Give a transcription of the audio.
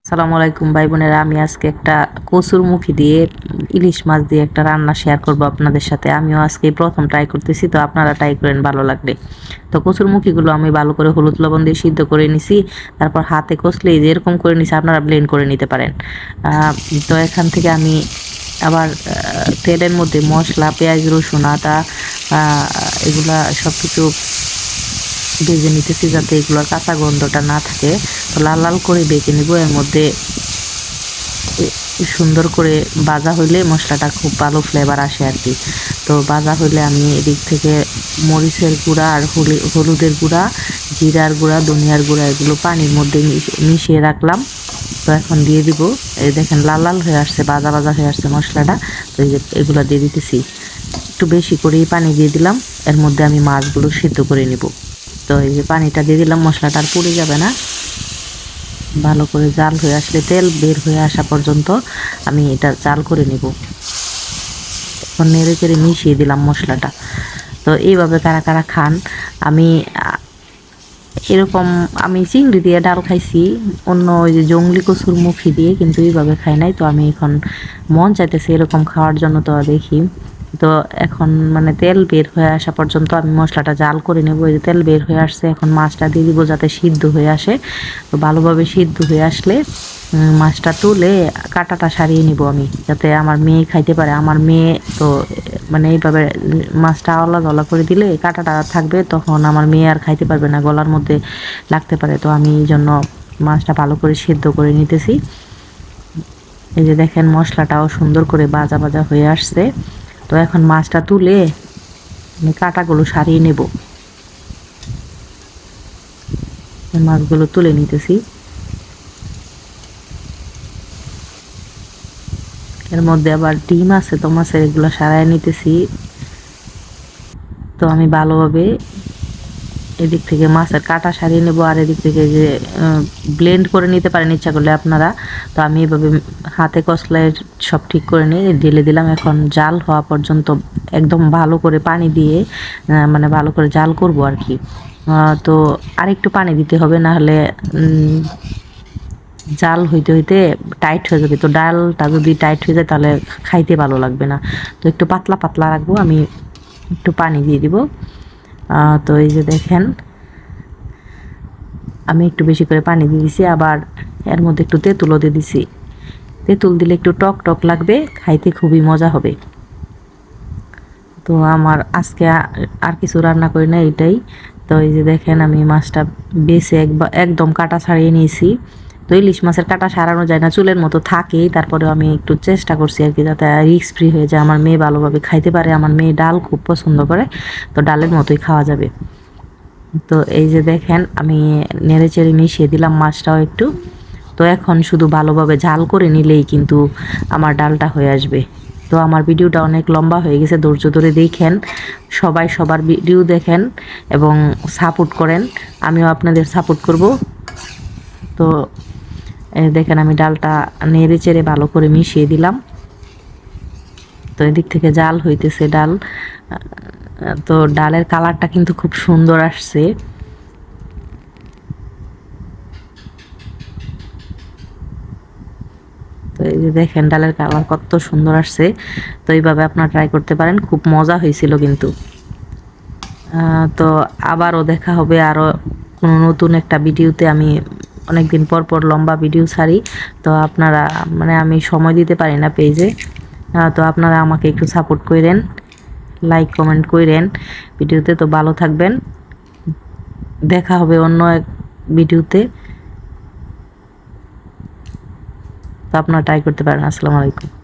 আসসালামু আলাইকুম ভাই বোনেরা, আমি আজকে একটা কচুর মুখী দিয়ে ইলিশ মাছ দিয়ে একটা রান্না শেয়ার করব আপনাদের সাথে। আমিও আজকে প্রথম ট্রাই করতেছি, তো আপনারা ট্রাই করেন ভালো লাগবে। তো কচুর মুখীগুলো আমি ভালো করে হলুদ লবণ দিয়ে সিদ্ধ করে নিছি, তারপর হাতে কষলে যেরকম করে নিছি আপনারা ব্লেন্ড করে নিতে পারেন। তো এখান থেকে আমি আবার তেলের মধ্যে মশলা, পেঁয়াজ, রসুন, আদা এগুলা সব কিছু ভেজে নিতেছি যাতে এগুলোর কাঁচা গন্ধটা না থাকে। তো লাল লাল করে বেঁকে নিব। এর মধ্যে সুন্দর করে ভাজা হইলে মশলাটা খুব ভালো ফ্লেভার আসে আর কি। তো ভাজা হইলে আমি এদিক থেকে মরিচের গুঁড়া আর হলুদের গুঁড়া, জিরার গুঁড়া, ধনিয়ার গুঁড়া এগুলো পানির মধ্যে মিশিয়ে রাখলাম। তো এখন দিয়ে দিব। এই দেখেন লাল লাল হয়ে আসছে, ভাজা ভাজা হয়ে আসছে মশলাটা। তো এই যে এগুলো দিয়ে দিতেছি, একটু বেশি করেই পানি দিয়ে দিলাম। এর মধ্যে আমি মাছগুলো সিদ্ধ করে নিব। তো এই যে পানিটা দিয়ে দিলাম, মশলাটা আর পুড়ে যাবে না। ভালো করে জাল হয়ে আসলে, তেল বের হয়ে আসা পর্যন্ত আমি এটা জাল করে নিব। এখন নেড়ে চেড়ে মিশিয়ে দিলাম মশলাটা। তো এইভাবে কারা কারা খান? আমি এরকম আমি চিংড়ি দিয়ে ডাল খাইছি, অন্য ওই যে জংলি কচুর মুখী দিয়ে, কিন্তু এইভাবে খাই নাই। তো আমি এখন মন চাইতেছে এরকম খাওয়ার জন্য, তো দেখি। তো এখন মানে তেল বের হয়ে আসা পর্যন্ত আমি মশলাটা জাল করে নেব। এই যে তেল বের হয়ে আসছে, এখন মাছটা দিয়ে দিব যাতে সিদ্ধ হয়ে আসে। তো ভালোভাবে সিদ্ধ হয়ে আসলে মাছটা তুলে কাঁটাটা সারিয়ে নিব আমি, যাতে আমার মেয়ে খাইতে পারে। আমার মেয়ে তো মানে এইভাবে মাছটা আলাদা করে দিলে কাঁটাটা থাকবে, তখন আমার মেয়ে আর খাইতে পারবে না, গলার মধ্যে লাগতে পারে। তো আমি এই জন্য মাছটা ভালো করে সিদ্ধ করে নিতেছি। এই যে দেখেন মশলাটাও সুন্দর করে ভাজা ভাজা হয়ে আসছে। তো এখন মাছটা তুলে আমি কাঁটাগুলো সারিয়ে নেব। মাছগুলো তুলে নিতেছি। এর মধ্যে আবার ডিম আছে, তো মাছের এগুলো সারাই নিতেছি। তো আমি ভালোভাবে এদিক থেকে মাছের কাঁটা সারিয়ে নেব, আর এদিক থেকে যে ব্লেন্ড করে নিতে পারেন ইচ্ছা করলে আপনারা। তো আমি এভাবে হাতে কষলে সব ঠিক করে নিয়ে ঢেলে দিলাম। এখন জাল হওয়া পর্যন্ত একদম ভালো করে পানি দিয়ে মানে ভালো করে জাল করব আর কি। তো আরেকটু পানি দিতে হবে, না হলে জাল হইতে হইতে টাইট হয়ে যাবে। তো ডালটা যদি টাইট হয়ে যায় তাহলে খাইতে ভালো লাগবে না। তো একটু পাতলা পাতলা রাখবো, আমি একটু পানি দিয়ে দিব। তো এই যে দেখেন আমি একটু বেশি করে পানি দিয়ে দিছি, আবার এর মধ্যে একটু তেঁতুলও দিয়ে দিছি। তেঁতুল দিলে একটু টক টক লাগবে, খাইতে খুবই মজা হবে। তো আমার আজকে আর কিছু রান্না করি না, এটাই। তো এই যে দেখেন আমি মাছটা বেছে একদম কাটা ছাড়িয়ে নিয়েছি। তো ইলিশ মাছের কাটা সারানো যায় না, চুলের মতো থাকেই। তারপরেও আমি একটু চেষ্টা করছি আর কি, যাতে রিস্ক ফ্রি হয়ে যায়, আমার মেয়ে ভালোভাবে খাইতে পারে। আমার মেয়ে ডাল খুব পছন্দ করে, তো ডালের মতোই খাওয়া যাবে। তো এই যে দেখেন আমি নেড়ে চেড়ে মিশিয়ে দিলাম মাছটাও একটু। তো এখন শুধু ভালোভাবে ঝাল করে নিলেই কিন্তু আমার ডালটা হয়ে আসবে। তো আমার ভিডিওটা অনেক লম্বা হয়ে গেছে, ধৈর্য ধরে দেখেন। সবাই সবার ভিডিও দেখেন এবং সাপোর্ট করেন, আমিও আপনাদের সাপোর্ট করব। তো দেখেন আমি ডালটা নেড়ে চেড়ে ভালো করে মিশিয়ে দিলাম। তো এদিক থেকে জাল হইতেছে ডাল। তো ডালের কালারটা কিন্তু খুব সুন্দর আসছে। তো এই যে দেখেন ডালের কালার কত সুন্দর আসছে। তো এইভাবে আপনারা ট্রাই করতে পারেন, খুব মজা হয়েছিল কিন্তু। তো আবারও দেখা হবে আরও কোনো নতুন একটা ভিডিওতে। আমি অনেকদিন পর পর লম্বা ভিডিও ছাড়ি, তো আপনারা মানে আমি সময় দিতে পারি না পেজে। তো আপনারা আমাকে একটু সাপোর্ট করেন, লাইক কমেন্ট করেন ভিডিওতে। তো ভালো থাকবেন, দেখা হবে অন্য এক ভিডিওতে। তো আপনারা ট্রাই করতে পারেন। আসসালামু আলাইকুম।